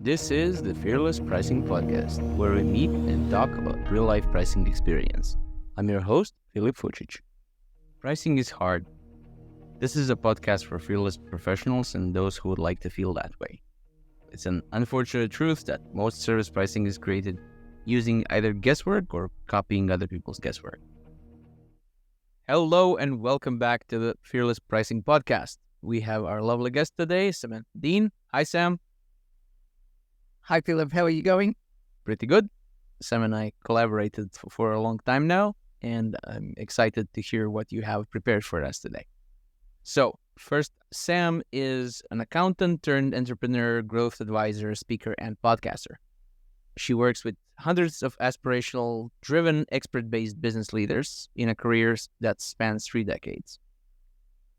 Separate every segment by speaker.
Speaker 1: This is the Fearless Pricing Podcast, where we meet and talk about real-life pricing experience. I'm your host, Filip Fucic. Pricing is hard. This is a podcast for fearless professionals and those who would like to feel that way. It's an unfortunate truth that most service pricing is created using either guesswork or copying other people's guesswork. Hello and welcome back to the Fearless Pricing Podcast. We have our lovely guest today, Samantha Dean. Hi, Sam.
Speaker 2: Hi, Philip. How are you going?
Speaker 1: Pretty good. Sam and I collaborated for a long time now, and I'm excited to hear what you have prepared for us today. So, first, Sam is an accountant turned entrepreneur, growth advisor, speaker, and podcaster. She works with hundreds of aspirational, driven, expert-based business leaders in a career that spans 3 decades.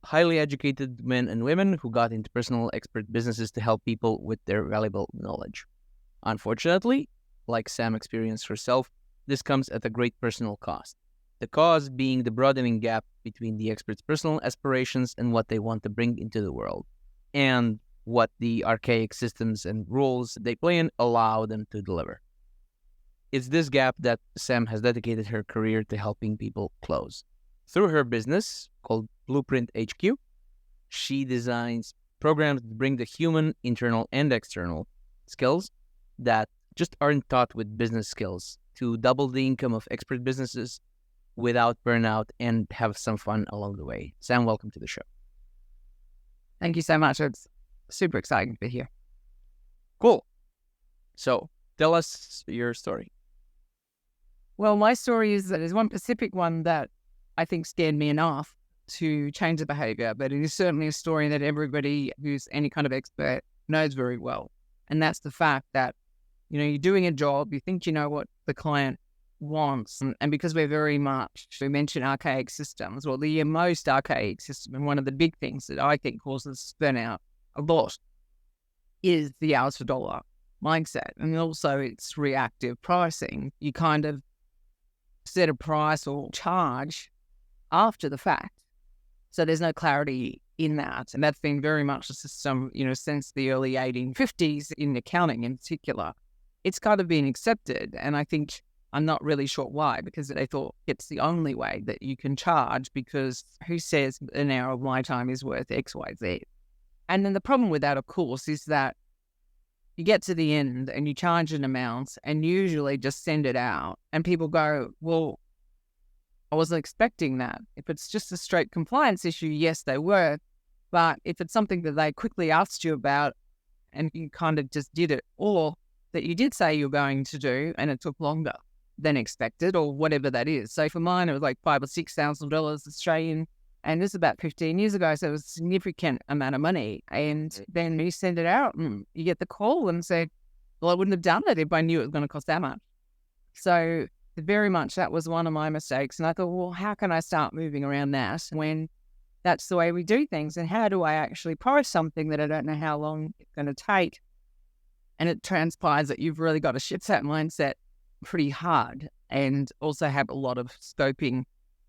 Speaker 1: Highly educated men and women who got into personal expert businesses to help people with their valuable knowledge. Unfortunately, like Sam experienced herself, this comes at a great personal cost. The cause being the broadening gap between the expert's personal aspirations and what they want to bring into the world, and what the archaic systems and rules they play in allow them to deliver. It's this gap that Sam has dedicated her career to helping people close. Through her business, called Blueprint HQ, she designs programs that bring the human, internal, and external skills that just aren't taught with business skills to double the income of expert businesses without burnout and have some fun along the way. Sam, welcome to the show.
Speaker 2: Thank you so much. It's super exciting to be here.
Speaker 1: Cool. So tell us your story.
Speaker 2: Well, my story is that there's one specific one that I think scared me enough to change the behavior, but it is certainly a story that everybody who's any kind of expert knows very well. And that's the fact that, you're doing a job, you think you know what the client wants. And because we mention archaic systems, well, the most archaic system, and one of the big things that I think causes burnout a lot, is the hours for dollar mindset. And also it's reactive pricing. You kind of set a price or charge after the fact. So there's no clarity in that. And that's been very much the system, since the early 1850s in accounting in particular. It's kind of been accepted. And I think I'm not really sure why, because they thought it's the only way that you can charge, because who says an hour of my time is worth X, Y, Z? And then the problem with that, of course, is that you get to the end and you charge an amount and usually just send it out. And people go, well, I wasn't expecting that. If it's just a straight compliance issue, yes, they were. But if it's something that they quickly asked you about and you kind of just did it, or that you did say you're going to do and it took longer than expected, or whatever that is. So for mine, it was like $5,000 or $6,000 Australian, and this is about 15 years ago, so it was a significant amount of money. And then you send it out and you get the call and say, well, I wouldn't have done it if I knew it was going to cost that much. So very much that was one of my mistakes. And I thought, well, how can I start moving around that when that's the way we do things? And how do I actually price something that I don't know how long it's going to take? And it transpires that you've really got to shift that mindset pretty hard, and also have a lot of scoping,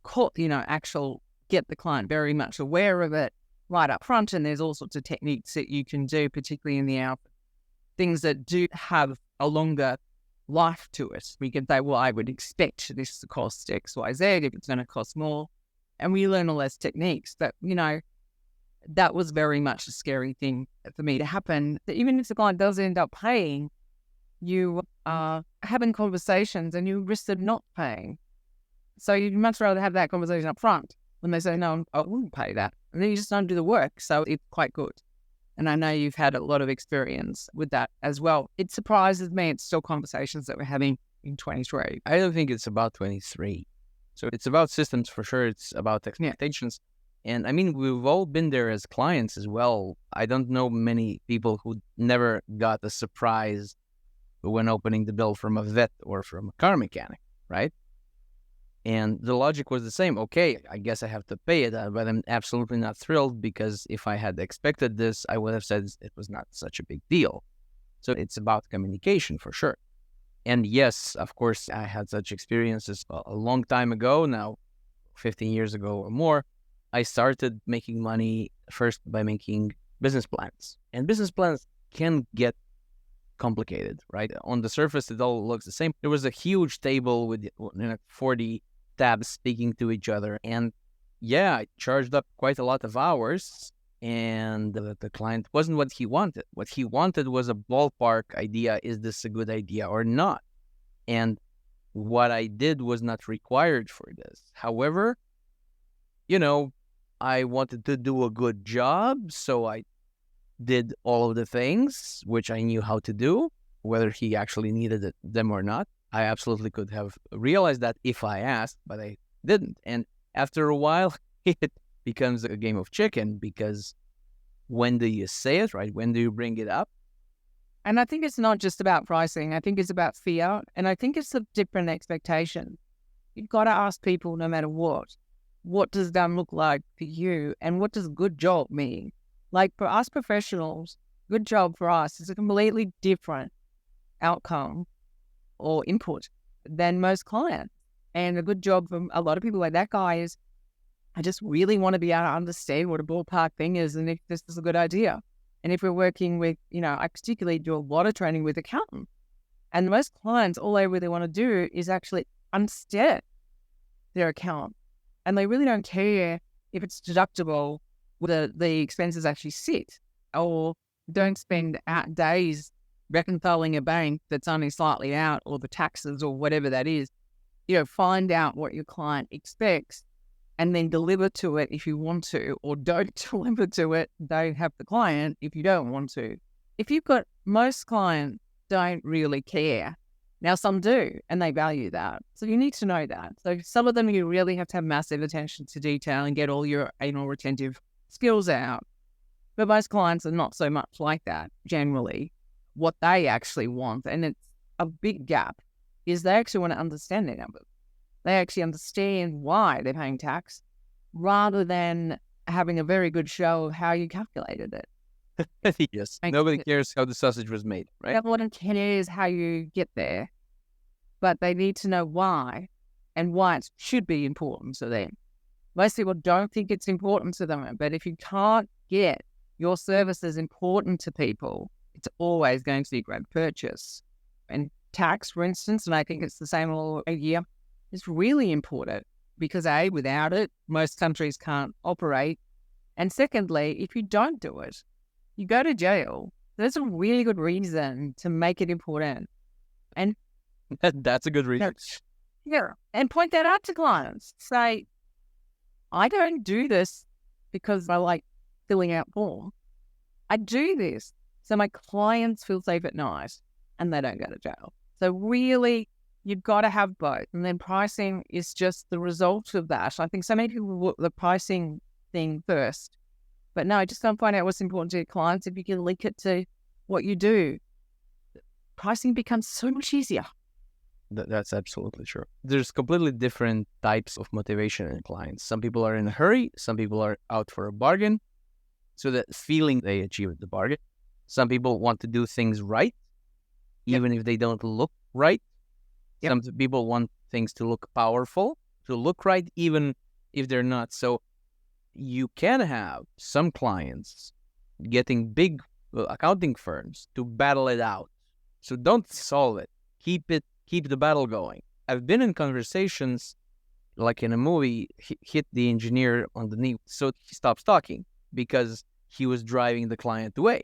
Speaker 2: actual get the client very much aware of it right up front. And there's all sorts of techniques that you can do, particularly in the hour, things that do have a longer life to it. We can say, well, I would expect this to cost X, Y, Z if it's going to cost more. And we learn all those techniques. But, that was very much a scary thing for me to happen. That even if the client does end up paying, you are having conversations and you risk them not paying. So you'd much rather have that conversation up front when they say, no, I wouldn't pay that. And then you just don't do the work. So it's quite good. And I know you've had a lot of experience with that as well. It surprises me. It's still conversations that we're having in 23.
Speaker 1: I don't think it's about 23. So it's about systems for sure. It's about expectations. Yeah. And I mean, we've all been there as clients as well. I don't know many people who never got a surprise when opening the bill from a vet or from a car mechanic, right? And the logic was the same. Okay, I guess I have to pay it, but I'm absolutely not thrilled, because if I had expected this, I would have said it was not such a big deal. So it's about communication for sure. And yes, of course, I had such experiences a long time ago now, 15 years ago or more. I started making money first by making business plans. And business plans can get complicated, right? On the surface, it all looks the same. There was a huge table with 40 tabs speaking to each other. And yeah, I charged up quite a lot of hours, and the client wasn't what he wanted. What he wanted was a ballpark idea. Is this a good idea or not? And what I did was not required for this. However, I wanted to do a good job, so I did all of the things which I knew how to do, whether he actually needed them or not. I absolutely could have realized that if I asked, but I didn't. And after a while, it becomes a game of chicken, because when do you say it, right? When do you bring it up?
Speaker 2: And I think it's not just about pricing. I think it's about fear. And I think it's a different expectation. You've got to ask people, no matter what does done look like for you? And what does good job mean? Like for us professionals, good job for us is a completely different outcome or input than most clients. And a good job for a lot of people like that guy is, I just really want to be able to understand what a ballpark thing is and if this is a good idea. And if we're working with, I particularly do a lot of training with accountants. And most clients, all they really want to do is actually understand their account. And they really don't care if it's deductible, whether the expenses actually sit, or don't spend days reconciling a bank that's only slightly out, or the taxes or whatever that is. Find out what your client expects and then deliver to it if you want to, or don't deliver to it. Don't have the client if you don't want to. If you've got, most clients don't really care. Now, some do, and they value that. So you need to know that. So some of them, you really have to have massive attention to detail and get all your anal retentive skills out. But most clients are not so much like that, generally. What they actually want, and it's a big gap, is they actually want to understand their numbers. They actually understand why they're paying tax, rather than having a very good show of how you calculated it.
Speaker 1: Yes. Nobody cares how the sausage was made, right?
Speaker 2: Everyone cares how you get there, but they need to know why, and why it should be important to them. Most people don't think it's important to them, but if you can't get your services important to people, it's always going to be a great purchase. And tax, for instance, and I think it's the same all year, is really important because A, without it, most countries can't operate. And secondly, if you don't do it, you go to jail. There's a really good reason to make it important. And
Speaker 1: that's a good reason.
Speaker 2: Yeah. And point that out to clients. Say, I don't do this because I like filling out forms. I do this so my clients feel safe at night and they don't go to jail. So really, you've got to have both. And then pricing is just the result of that. I think so many people look at the pricing thing first. But no, just go and find out what's important to your clients. If you can link it to what you do, pricing becomes so much easier.
Speaker 1: That's absolutely true. There's completely different types of motivation in clients. Some people are in a hurry. Some people are out for a bargain. So that feeling they achieved the bargain. Some people want to do things right, even if they don't look right. Some people want things to look powerful, to look right, even if they're not. So you can have some clients getting big accounting firms to battle it out. So don't solve it. Keep the battle going. I've been in conversations, like in a movie, hit the engineer on the knee, so he stops talking because he was driving the client away.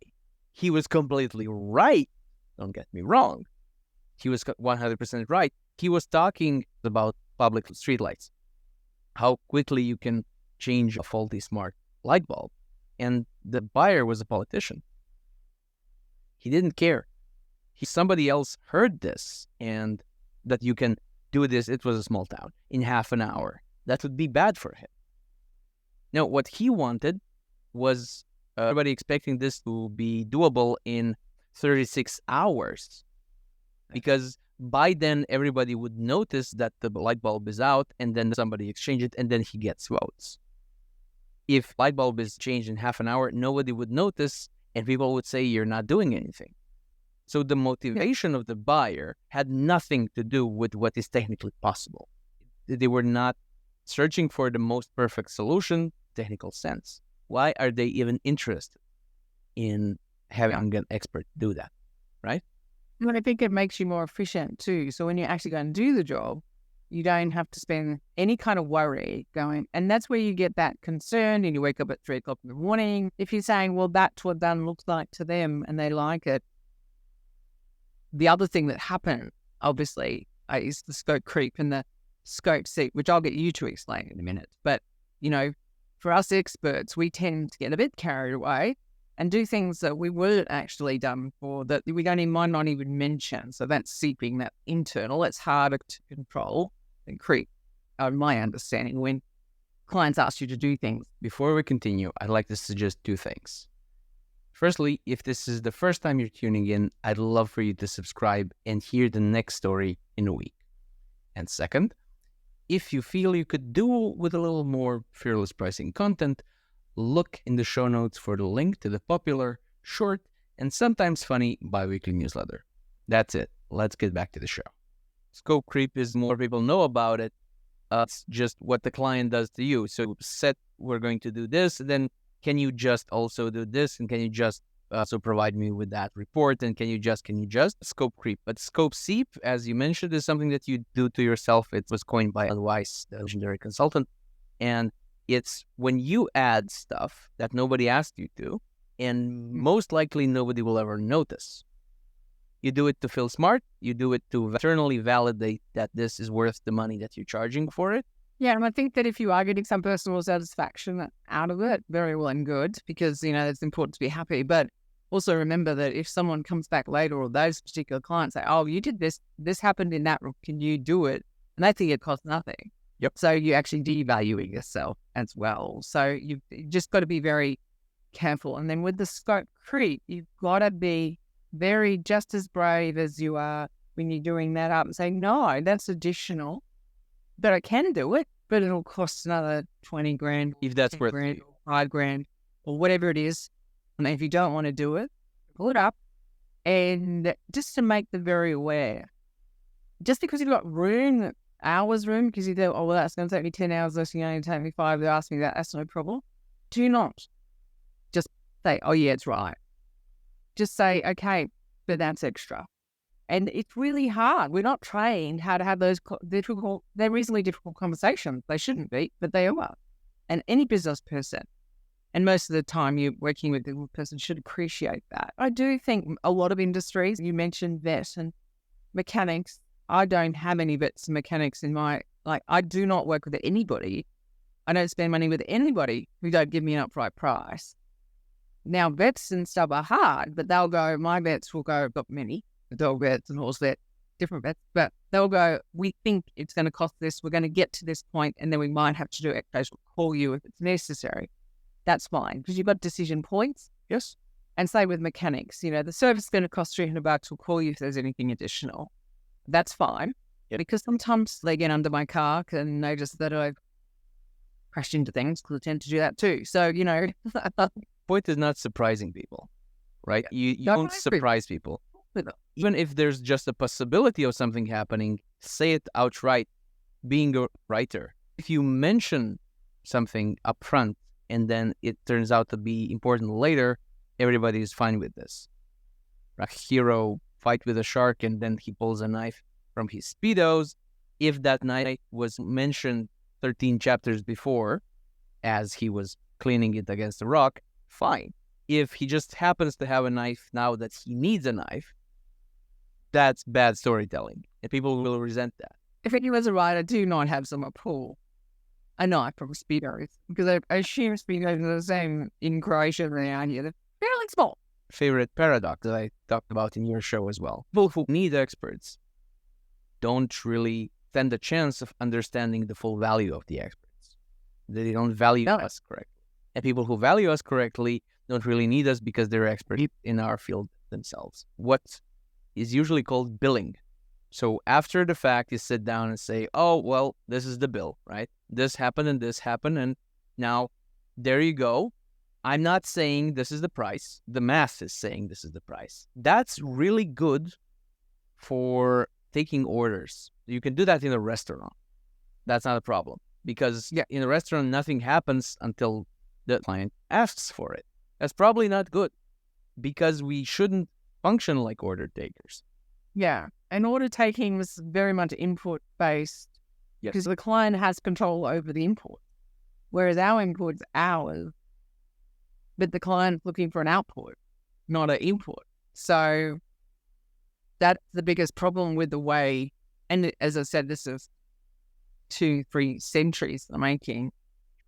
Speaker 1: He was completely right. Don't get me wrong. He was 100% right. He was talking about public streetlights, how quickly you can change a faulty smart light bulb. And the buyer was a politician. He didn't care. Somebody else heard this, and that you can do this, it was a small town, in half an hour. That would be bad for him. Now, what he wanted was everybody expecting this to be doable in 36 hours. Because by then, everybody would notice that the light bulb is out, and then somebody exchange it, and then he gets votes. If light bulb is changed in half an hour, nobody would notice, and people would say, you're not doing anything. So the motivation of the buyer had nothing to do with what is technically possible. They were not searching for the most perfect solution, technical sense. Why are they even interested in having an expert do that, right?
Speaker 2: And I think it makes you more efficient too. So when you actually go and do the job, you don't have to spend any kind of worry going. And that's where you get that concern and you wake up at 3 o'clock in the morning. If you're saying, well, that's what done looks like to them and they like it. The other thing that happened, obviously, is the scope creep and the scope seep, which I'll get you to explain in a minute. But, for us experts, we tend to get a bit carried away and do things that we weren't actually done for, that we might not even mention. So that's seeping, that internal. It's harder to control than creep, my understanding, when clients ask you to do things.
Speaker 1: Before we continue, I'd like to suggest two things. Firstly, if this is the first time you're tuning in, I'd love for you to subscribe and hear the next story in a week. And second, if you feel you could do with a little more fearless pricing content, look in the show notes for the link to the popular, short, and sometimes funny bi-weekly newsletter. That's it. Let's get back to the show. Scope creep is more people know about it. It's just what the client does to you. So set, we're going to do this, then can you just also do this? And can you just also provide me with that report? And can you just scope creep? But scope seep, as you mentioned, is something that you do to yourself. It was coined by Weiss, the legendary consultant. And it's when you add stuff that nobody asked you to, and most likely nobody will ever notice. You do it to feel smart. You do it to internally validate that this is worth the money that you're charging for it.
Speaker 2: Yeah, and I think that if you are getting some personal satisfaction out of it, very well and good, because, it's important to be happy. But also remember that if someone comes back later or those particular clients say, oh, you did this happened in that room, can you do it? And they think it costs nothing.
Speaker 1: Yep.
Speaker 2: So you're actually devaluing yourself as well. So you've just got to be very careful. And then with the scope creep, you've got to be just as brave as you are when you're doing that up and saying, no, that's additional. But I can do it, but it'll cost another 20 grand.
Speaker 1: If that's worth it.
Speaker 2: 5 grand, or whatever it is. And if you don't want to do it, pull it up. And just to make them very aware, just because you've got hours room, because you go, oh, well, that's going to take me 10 hours, that's going to take me 5, they ask me that, that's no problem. Do not just say, oh, yeah, it's right. Just say, okay, but that's extra. And it's really hard. We're not trained how to have those they're reasonably difficult conversations. They shouldn't be, but they are. And any business person, and most of the time you're working with a person, should appreciate that. I do think a lot of industries, you mentioned vet and mechanics. I don't have any vets and mechanics I do not work with anybody. I don't spend money with anybody who don't give me an upright price. Now, vets and stuff are hard, but my vets will go, I've got many, dog vets and horse vet, different vets, but they'll go, we think it's going to cost this, we're going to get to this point, and then we might have to do X-rays, we'll call you if it's necessary. That's fine, because you've got decision points.
Speaker 1: Yes.
Speaker 2: And say with mechanics, the service is going to cost $300, we'll call you if there's anything additional. That's fine.
Speaker 1: Yep.
Speaker 2: Because sometimes they get under my car and notice that I've crashed into things, because I tend to do that too. So,
Speaker 1: Point is not surprising people, right? You don't surprise people. Even if there's just a possibility of something happening, say it outright. Being a writer, if you mention something up front and then it turns out to be important later, everybody is fine with this. A hero fight with a shark and then he pulls a knife from his Speedos. If that knife was mentioned 13 chapters before as he was cleaning it against a rock, fine. If he just happens to have a knife now that he needs a knife, that's bad storytelling, and people will resent that.
Speaker 2: If you as a writer do not have someone pull a knife from Speedos, because I assume Speedos are the same in Croatia than they are here, they're fairly small.
Speaker 1: Favorite paradox that I talked about in your show as well. People who need experts don't really stand a chance of understanding the full value of the experts. They don't value us correctly. And people who value us correctly don't really need us because they're experts in our field themselves. What is usually called billing. So after the fact, you sit down and say, oh, well, this is the bill, right? This happened, and now there you go. I'm not saying this is the price. The math is saying this is the price. That's really good for taking orders. You can do that in a restaurant. That's not a problem, because in a restaurant, nothing happens until the client asks for it. That's probably not good, because we shouldn't function like order takers.
Speaker 2: Yeah. And order taking was very much input based
Speaker 1: Yes.
Speaker 2: because the client has control over the input, whereas our input's ours, but the client's looking for an output, not an input. So that's the biggest problem with the way, and as I said, this is 2-3 centuries in the making.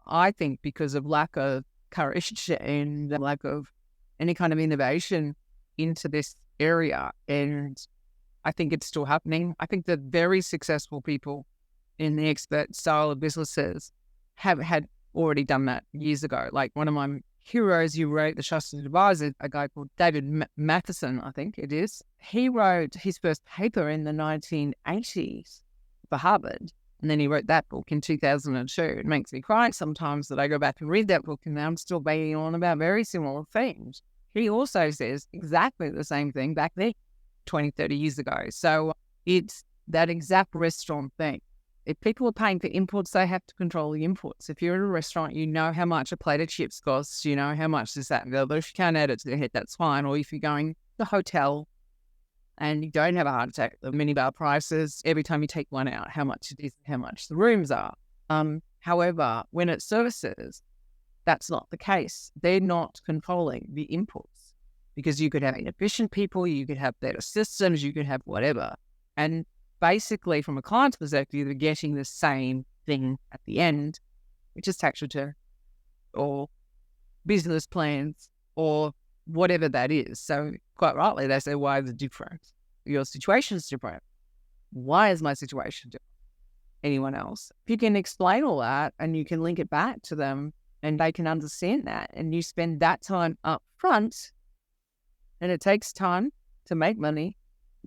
Speaker 2: I think because of lack of courage and lack of any kind of innovation into this area. And I think it's still happening. I think that very successful people in the expert style of businesses have had already done that years ago. Like one of my heroes who wrote The Trusted Advisor, a guy called David Matheson, I think it is. He wrote his first paper in the 1980s for Harvard. And then he wrote that book in 2002. It makes me cry sometimes that I go back and read that book and I'm still banging on about very similar things. He also says exactly the same thing back then, 20, 30 years ago. So it's that exact restaurant thing. If people are paying for inputs, they have to control the inputs. If you're at a restaurant, you know how much a plate of chips costs, you know how much this, that, and the other. If you can't add it to the head, that's fine. Or if you're going to the hotel and you don't have a heart attack, the minibar prices, every time you take one out, how much it is, how much the rooms are. However, when it's services, that's not the case. They're not controlling the inputs because you could have inefficient people, you could have better systems, you could have whatever. And basically, from a client's perspective, they're getting the same thing at the end, which is tax return or business plans or whatever that is. So quite rightly, they say, why is it different? Your situation is different. Why is my situation different? Anyone else? If you can explain all that and you can link it back to them and they can understand that and you spend that time up front, and it takes time to make money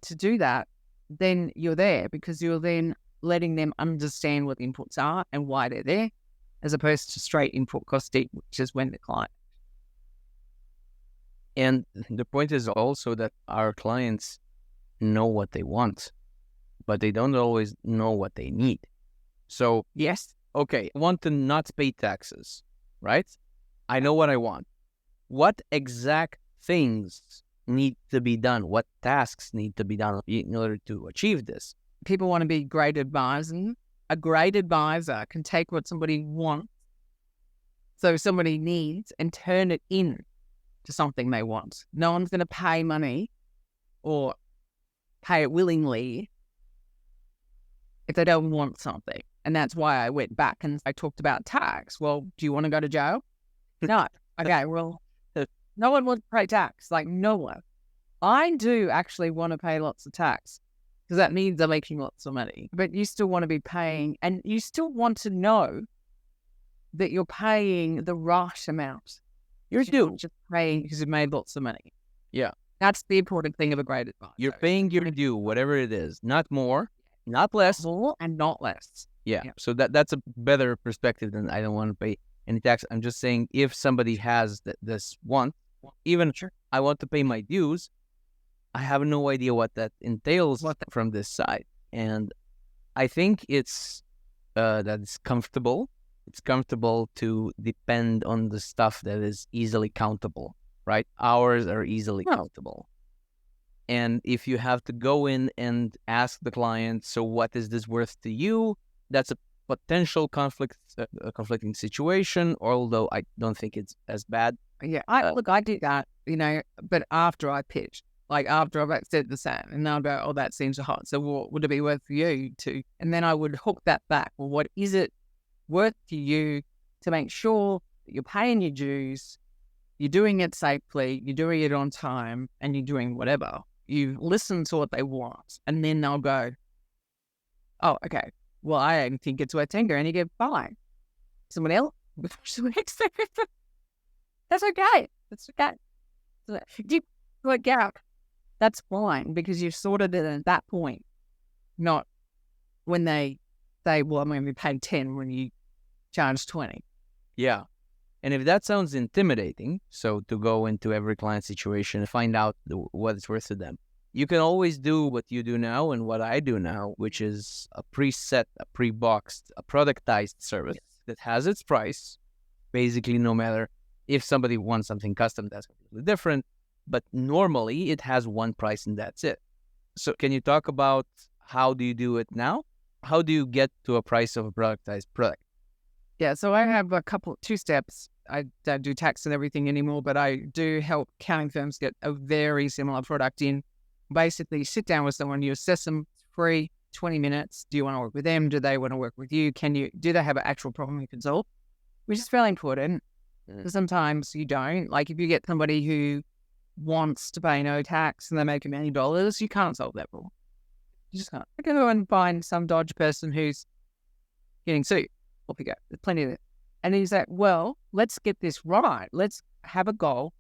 Speaker 2: to do that, then you're there because you're then letting them understand what the inputs are and why they're there, as opposed to straight input cost deep, which is when the client.
Speaker 1: And the point is also that our clients know what they want, but they don't always know what they need. So,
Speaker 2: yes,
Speaker 1: okay, I want to not pay taxes, right? I know what I want. What exact things need to be done? What tasks need to be done in order to achieve this?
Speaker 2: People want to be great advisors. A great advisor can take what somebody wants, so somebody needs, and turn it in to something they want. No one's going to pay money or pay it willingly if they don't want something. And that's why I went back and I talked about tax. Well, do you want to go to jail? No. Okay, well, no one wants to pay tax. Like, no one. I do actually want to pay lots of tax because that means I'm making lots of money. But you still want to be paying, and you still want to know that you're paying the right amount. You're still just paying because you made lots of money.
Speaker 1: Yeah.
Speaker 2: That's the important thing of a great advisor.
Speaker 1: You're paying your due, whatever it is. Not more, not less.
Speaker 2: More and not less.
Speaker 1: Yeah. So that's a better perspective than I don't want to pay any tax. I'm just saying if somebody has this want, even I want to pay my dues, I have no idea what that entails from this side. And I think it's that it's comfortable. It's comfortable to depend on the stuff that is easily countable, right? Hours are easily countable. And if you have to go in and ask the client, so what is this worth to you? That's a potential conflicting situation, although I don't think it's as bad.
Speaker 2: Yeah, I did that, but after I pitched, like after I've said the same, and now I'd go, oh, that seems hot. So what would it be worth for you to? And then I would hook that back. Well, what is it worth to you to make sure that you're paying your dues, you're doing it safely, you're doing it on time, and you're doing whatever. You listen to what they want, and then they'll go, oh, okay, well, I don't think it's worth 10 grand. And you go, fine. Someone else? That's okay. That's okay. You work out. That's fine because you've sorted it at that point, not when they say, well, I'm going to be paid 10 when you charge 20.
Speaker 1: Yeah. And if that sounds intimidating, so to go into every client situation and find out what it's worth to them, you can always do what you do now and what I do now, which is a preset, a pre-boxed, a productized service that has its price. Basically, no matter if somebody wants something custom, that's completely different. But normally it has one price and that's it. So can you talk about how do you do it now? How do you get to a price of a productized product?
Speaker 2: Yeah, so I have two steps. I don't do tax and everything anymore, but I do help accounting firms get a very similar product in. Basically, sit down with someone, you assess them, it's free, 20 minutes. Do you want to work with them? Do they want to work with you? Do they have an actual problem you can solve? Which is fairly important. Because sometimes you don't. Like if you get somebody who wants to pay no tax and they make $1 million, you can't solve that problem. You just can't. I can go and find some dodge person who's getting sued. Off you go. There's plenty of it. And he's like, well, let's get this right. Let's have a goal,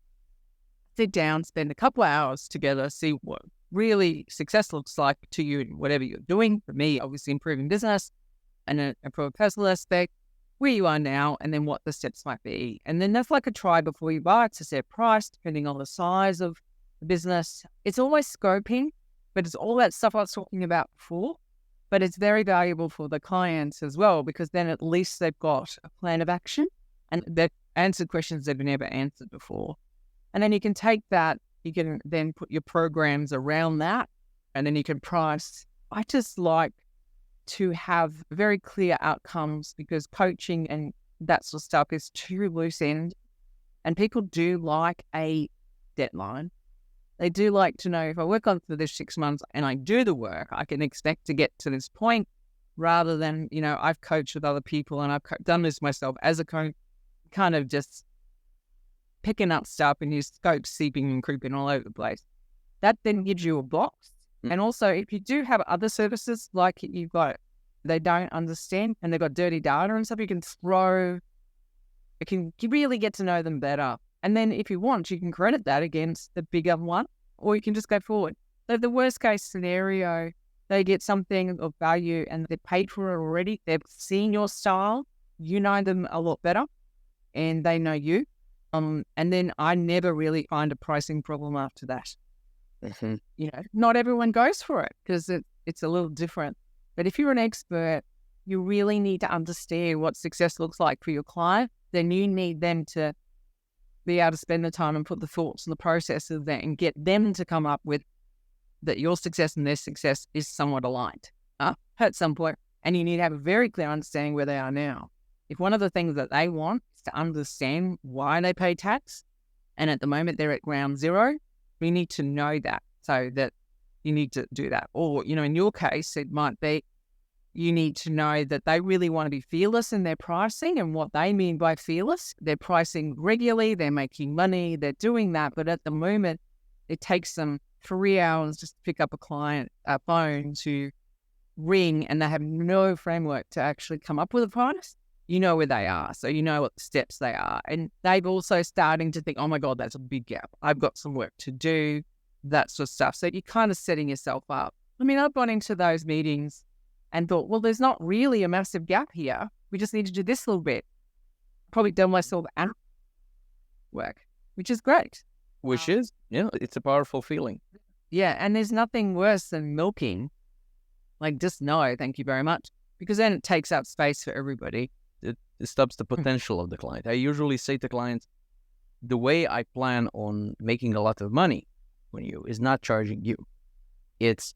Speaker 2: sit down, spend a couple of hours together, see what really success looks like to you in whatever you're doing. For me, obviously improving business and from a personal aspect, where you are now, and then what the steps might be. And then that's like a try before you buy. It's a set price, depending on the size of the business. It's always scoping, but it's all that stuff I was talking about before. But it's very valuable for the clients as well, because then at least they've got a plan of action and they've answered questions they've never answered before. And then you can take that, you can then put your programs around that, and then you can price. I just like to have very clear outcomes, because coaching and that sort of stuff is too loose end. And people do like a deadline. They do like to know, if I work on for this 6 months and I do the work, I can expect to get to this point, rather than, I've coached with other people and I've done this myself as a coach, kind of just picking up stuff and your scope seeping and creeping all over the place. That then gives you a box. And also, if you do have other services, like they don't understand and they've got dirty data and stuff, you can really get to know them better. And then if you want, you can credit that against the bigger one, or you can just go forward. So the worst case scenario, they get something of value and they've paid for it already. They've seen your style. You know them a lot better and they know you. And then I never really find a pricing problem after that.
Speaker 1: Mm-hmm.
Speaker 2: Not everyone goes for it because it's a little different. But if you're an expert, you really need to understand what success looks like for your client. Then you need them to be able to spend the time and put the thoughts and the processes there and get them to come up with that your success and their success is somewhat aligned at some point. And you need to have a very clear understanding where they are now. If one of the things that they want is to understand why they pay tax, and at the moment they're at ground zero, we need to know that, so that you need to do that. Or, in your case, it might be you need to know that they really want to be fearless in their pricing, and what they mean by fearless. They're pricing regularly, they're making money, they're doing that. But at the moment, it takes them 3 hours just to pick up a phone to ring, and they have no framework to actually come up with a price. You know where they are, so you know what the steps they are. And they've also starting to think, oh my God, that's a big gap. I've got some work to do, that sort of stuff. So you're kind of setting yourself up. I mean, I've gone into those meetings and thought, well, there's not really a massive gap here. We just need to do this little bit. Probably done myself and work, which is great.
Speaker 1: It's a powerful feeling.
Speaker 2: Yeah, and there's nothing worse than milking. Like, just no, thank you very much. Because then it takes up space for everybody.
Speaker 1: It stops the potential of the client. I usually say to clients, the way I plan on making a lot of money from you is not charging you. It's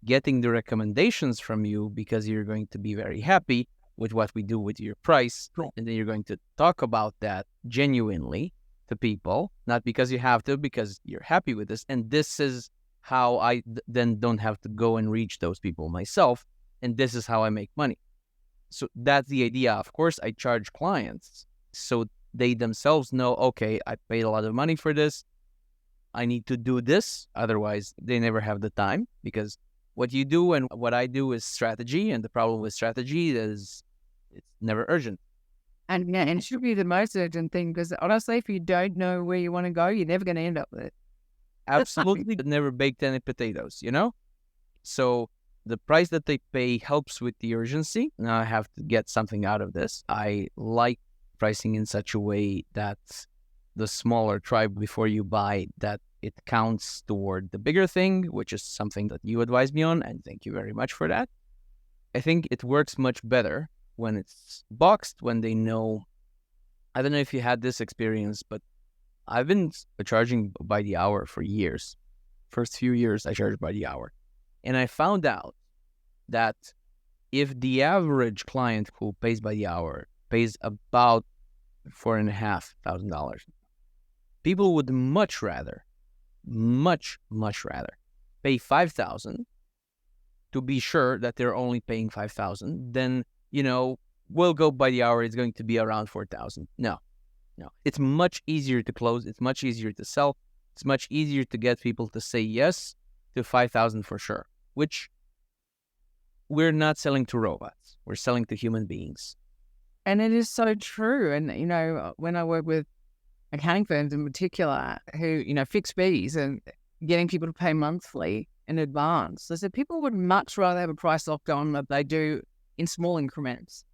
Speaker 1: getting the recommendations from you, because you're going to be very happy with what we do with your price. And then you're going to talk about that genuinely to people, not because you have to, because you're happy with this. And this is how I then don't have to go and reach those people myself. And this is how I make money. So that's the idea. Of course, I charge clients so they themselves know, okay, I paid a lot of money for this. I need to do this. Otherwise, they never have the time, because what you do and what I do is strategy. And the problem with strategy is it's never urgent.
Speaker 2: And it should be the most urgent thing, because honestly, if you don't know where you want to go, you're never going to end up with it.
Speaker 1: Absolutely. Never baked any potatoes, So the price that they pay helps with the urgency. Now I have to get something out of this. I like pricing in such a way that the smaller try before you buy, that it counts toward the bigger thing, which is something that you advise me on. And thank you very much for that. I think it works much better when it's boxed, when they know. I don't know if you had this experience, but I've been charging by the hour for years first few years, I charged by the hour. And I found out that if the average client who pays by the hour pays about $4,500, people would much rather pay $5,000 to be sure that they're only paying $5,000 than, we'll go by the hour, it's going to be around $4,000. No. It's much easier to close. It's much easier to sell. It's much easier to get people to say yes to $5,000 for sure, which we're not selling to robots. We're selling to human beings.
Speaker 2: And it is so true. And, when I work with accounting firms in particular who, fix fees and getting people to pay monthly in advance, I said people would much rather have a price locked on that they do in small increments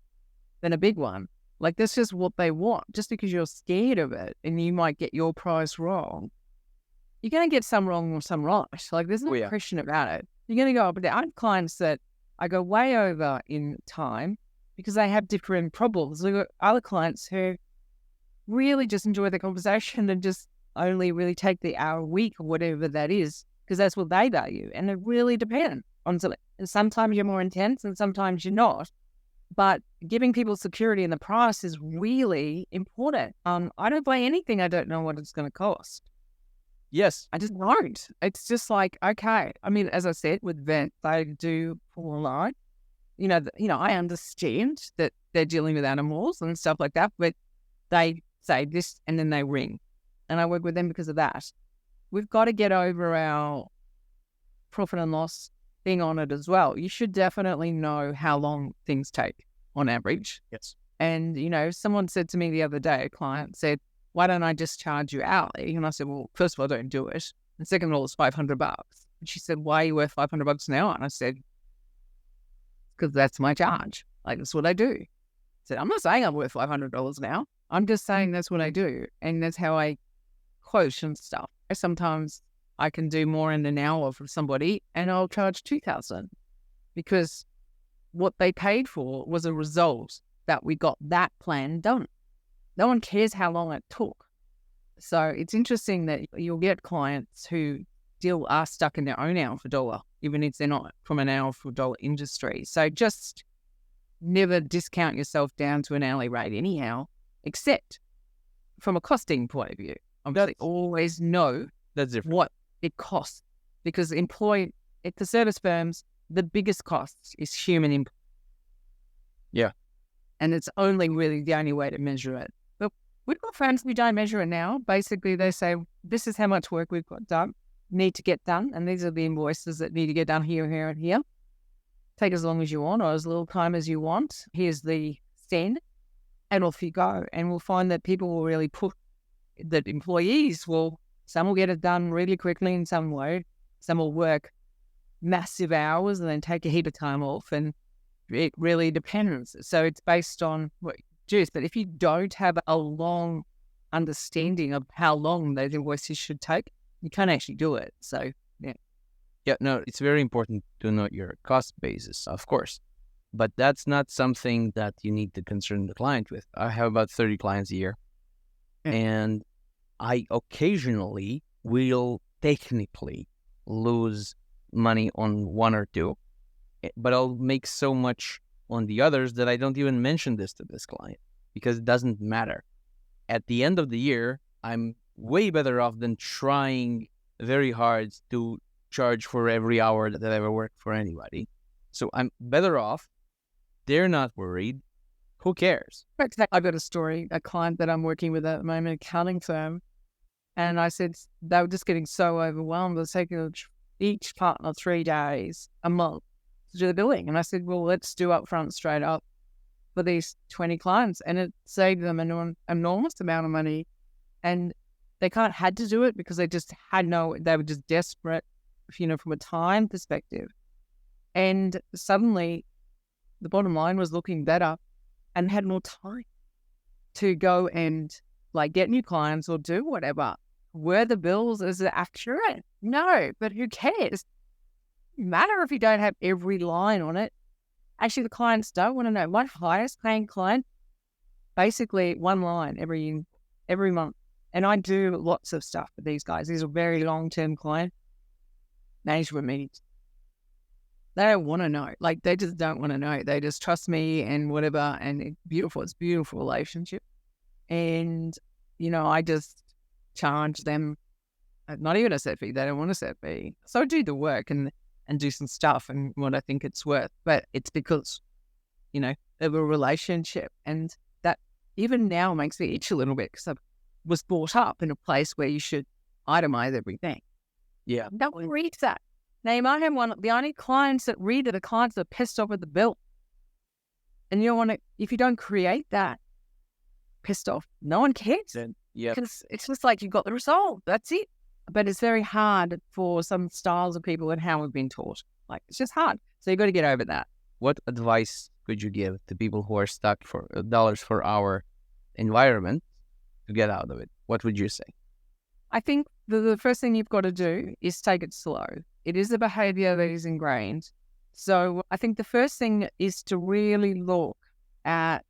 Speaker 2: than a big one. Like, that's just what they want. Just because you're scared of it and you might get your price wrong, you're going to get some wrong or some right. Like, there's no question about it. You're going to go up. But there are clients that I go way over in time because they have different problems. We've got other clients who really just enjoy the conversation and just only really take the hour a week or whatever that is because that's what they value. And it really depends on something. And sometimes you're more intense and sometimes you're not. But giving people security in the price is really important. I don't buy anything I don't know what it's going to cost.
Speaker 1: Yes.
Speaker 2: I just won't. It's just like, okay. I mean, as I said, with vets, they do full line. I understand that they're dealing with animals and stuff like that, but they say this and then they ring. And I work with them because of that. We've got to get over our profit and loss thing on it as well. You should definitely know how long things take on average.
Speaker 1: Yes.
Speaker 2: And, someone said to me the other day, a client said, why don't I just charge you hourly? And I said, well, first of all, don't do it. And second of all, it's $500. And she said, why are you worth $500 an hour? And I said, because that's my charge. Like, that's what I do. I said, I'm not saying I'm worth $500 an hour. I'm just saying that's what I do. And that's how I quote and stuff. Sometimes I can do more in an hour for somebody and I'll charge $2,000 because what they paid for was a result that we got that plan done. No one cares how long it took. So it's interesting that you'll get clients who still are stuck in their own hour for dollar, even if they're not from an hour for dollar industry. So just never discount yourself down to an hourly rate anyhow, except from a costing point of view. Obviously, always know
Speaker 1: that's different.
Speaker 2: What it costs, because at the service firms, the biggest cost is human input.
Speaker 1: Yeah.
Speaker 2: And it's only really the only way to measure it. But we've got firms who don't measure it now. Basically, they say, this is how much work we've got done, need to get done. And these are the invoices that need to get done here, here, and here. Take as long as you want or as little time as you want. Here's the standard. And off you go. And we'll find that people will really that employees some will get it done really quickly in some way. Some will work massive hours and then take a heap of time off. And it really depends. So it's based on what you do. But if you don't have a long understanding of how long those invoices should take, you can't actually do it. So, yeah.
Speaker 1: Yeah, no, it's very important to know your cost basis, of course. But that's not something that you need to concern the client with. I have about 30 clients a year. Yeah. And I occasionally will technically lose money on one or two, but I'll make so much on the others that I don't even mention this to this client because it doesn't matter. At the end of the year, I'm way better off than trying very hard to charge for every hour that I ever worked for anybody. So I'm better off. They're not worried. Who cares?
Speaker 2: I've got a story, a client that I'm working with at the moment, accounting firm. And I said they were just getting so overwhelmed. They're taking each partner 3 days a month to do the billing. And I said, well, let's do upfront straight up for these 20 clients. And it saved them an enormous amount of money. And they kind of had to do it because they just they were just desperate, from a time perspective. And suddenly the bottom line was looking better and had more time to go and get new clients or do whatever. Were the bills, is it accurate? No, but who cares? Matter if you don't have every line on it. Actually, the clients don't want to know. My highest paying client, basically one line every month. And I do lots of stuff with these guys. These are very long-term clients. management meetings. They don't want to know. Like, they just don't want to know. They just trust me and whatever. And it's beautiful. It's a beautiful relationship. And, I just charge them, not even a set fee. They don't want a set fee. So I do the work and do some stuff and what I think it's worth. But it's because, of a relationship. And that even now makes me itch a little bit because I was brought up in a place where you should itemize everything.
Speaker 1: Yeah.
Speaker 2: No one reads that. Now, you might have the only clients that read it are clients that are pissed off at the bill. And if you don't create that, pissed off, no one cares.
Speaker 1: Yeah.
Speaker 2: Because it's just like you've got the result. That's it. But it's very hard for some styles of people and how we've been taught. Like, it's just hard. So you've got to get over that.
Speaker 1: What advice could you give to people who are stuck for dollars per hour environment to get out of it? What would you say?
Speaker 2: I think the first thing you've got to do is take it slow. It is a behavior that is ingrained. So I think the first thing is to really look at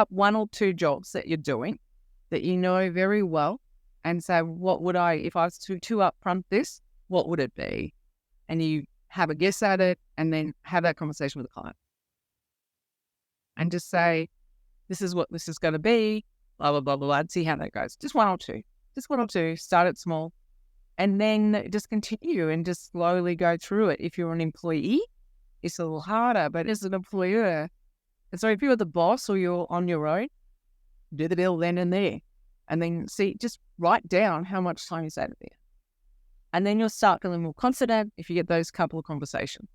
Speaker 2: one or two jobs that you're doing that you know very well and say, what would if I was to upfront this, what would it be? And you have a guess at it and then have that conversation with the client. And just say, this is what this is going to be, blah, blah, blah, blah, and see how that goes. Just one or two, start it small. And then just continue and just slowly go through it. If you're an employee, it's a little harder, but as an employer, and so if you're the boss or you're on your own, do the bill then and there. And then just write down how much time you save there. And then you'll start feeling more confident if you get those couple of conversations.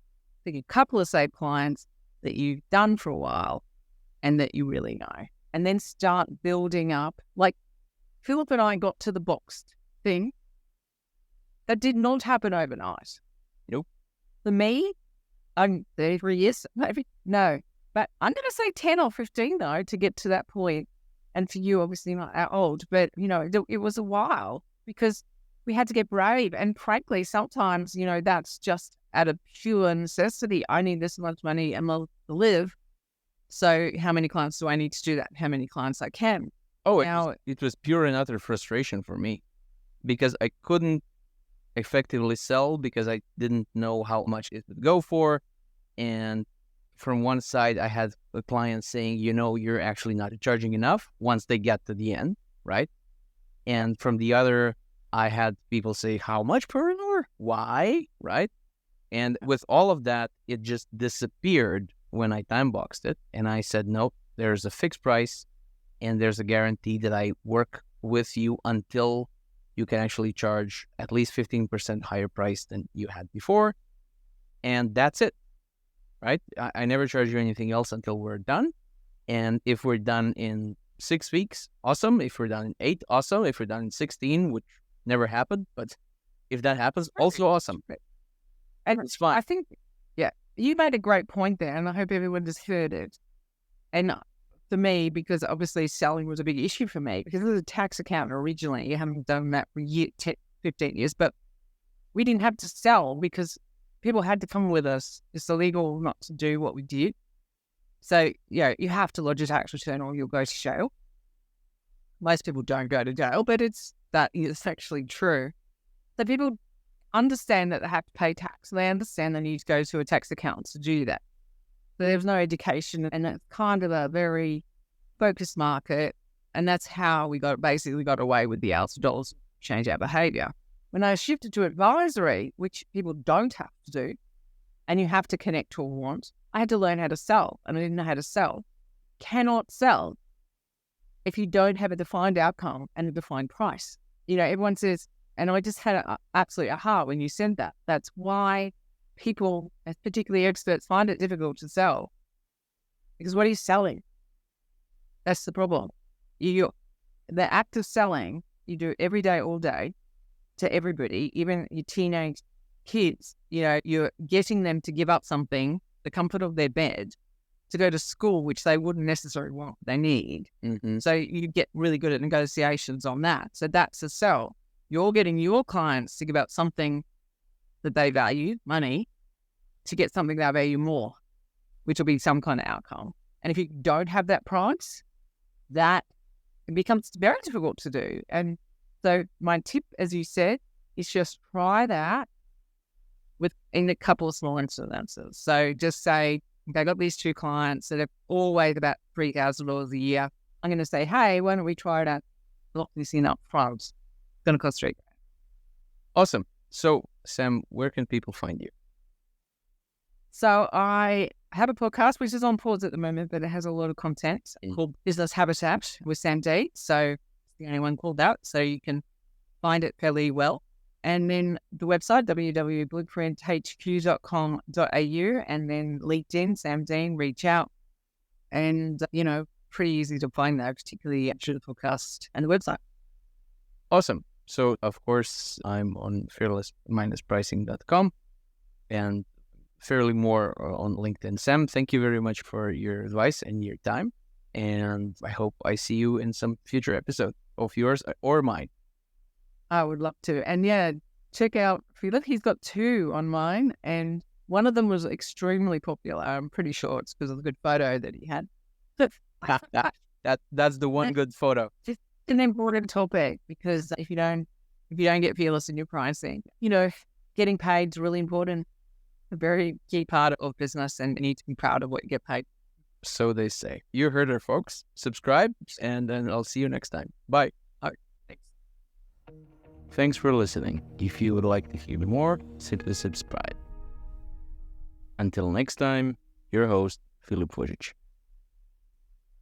Speaker 2: Think a couple of saved clients that you've done for a while and that you really know. And then start building up. Like Philip and I got to the boxed thing. That did not happen overnight.
Speaker 1: Nope.
Speaker 2: For me, I'm 33 years, maybe. No. But I'm going to say 10 or 15, though, to get to that point. And for you, obviously not that old, but, it was a while because we had to get brave. And frankly, sometimes, that's just out of pure necessity. I need this much money and to live. So how many clients do I need to do that? How many clients I can?
Speaker 1: Oh, it was pure and utter frustration for me because I couldn't effectively sell because I didn't know how much it would go for. And from one side, I had a client saying, you're actually not charging enough once they get to the end, right? And from the other, I had people say, how much per hour? Why? Right? And with all of that, it just disappeared when I time boxed it. And I said, nope, there's a fixed price and there's a guarantee that I work with you until you can actually charge at least 15% higher price than you had before. And that's it, right? I never charge you anything else until we're done. And if we're done in 6 weeks, awesome. If we're done in 8, awesome. If we're done in 16, which never happened, but if that happens, also awesome.
Speaker 2: And
Speaker 1: it's fine.
Speaker 2: I think, you made a great point there, and I hope everyone just heard it. And for me, because obviously selling was a big issue for me, because as a tax accountant originally, you haven't done that for 15 years, but we didn't have to sell because people had to come with us. It's illegal not to do what we did. So, you have to lodge a tax return or you'll go to jail. Most people don't go to jail, but it's actually true. So people understand that they have to pay tax. They understand they need to go to a tax accountant to do that. So there's no education, and it's kind of a very focused market. And that's how we got away with the hours of dollars, change our behavior. When I shifted to advisory, which people don't have to do, and you have to connect to a want, I had to learn how to sell, and I didn't know how to sell. Cannot sell if you don't have a defined outcome and a defined price. Everyone says, and I just had absolutely aha when you said that. That's why people, particularly experts, find it difficult to sell. Because what are you selling? That's the problem. The act of selling, you do every day, all day, to everybody, even your teenage kids. You're getting them to give up something, the comfort of their bed, to go to school, which they wouldn't necessarily want, they need.
Speaker 1: Mm-hmm.
Speaker 2: So you get really good at negotiations on that. So that's a sell. You're getting your clients to give up something that they value, money, to get something they value more, which will be some kind of outcome. And if you don't have that price, that it becomes very difficult to do. And so my tip, as you said, is just try that in a couple of small incidences. So just say, okay, I got these 2 clients that are always about $3,000 a year. I'm going to say, hey, why don't we try to lock this in up front? It's going to cost $3,000.
Speaker 1: Awesome. So, Sam, where can people find you?
Speaker 2: So I have a podcast, which is on pause at the moment, but it has a lot of content called Business Habitat with Sam D. So it's the only one called that. So you can find it fairly well. And then the website, www.blueprinthq.com.au, and then LinkedIn, Sam Dean, reach out. And, pretty easy to find that, particularly through the podcast and the website.
Speaker 1: Awesome. So, of course, I'm on fearless-pricing.com and fairly more on LinkedIn. Sam, thank you very much for your advice and your time. And I hope I see you in some future episode of yours or mine.
Speaker 2: I would love to. And yeah, check out Philip. He's got 2 on mine, and one of them was extremely popular. I'm pretty sure it's because of the good photo that he had.
Speaker 1: That's the one good photo.
Speaker 2: Just an important topic, because if you don't get fearless in your pricing, getting paid is really important. A very key part of business, and you need to be proud of what you get paid.
Speaker 1: So they say. You heard her, folks. Subscribe, and then I'll see you next time. Bye.
Speaker 2: All right, thanks.
Speaker 1: Thanks for listening. If you would like to hear more, simply subscribe. Until next time, your host, Filip Vojic.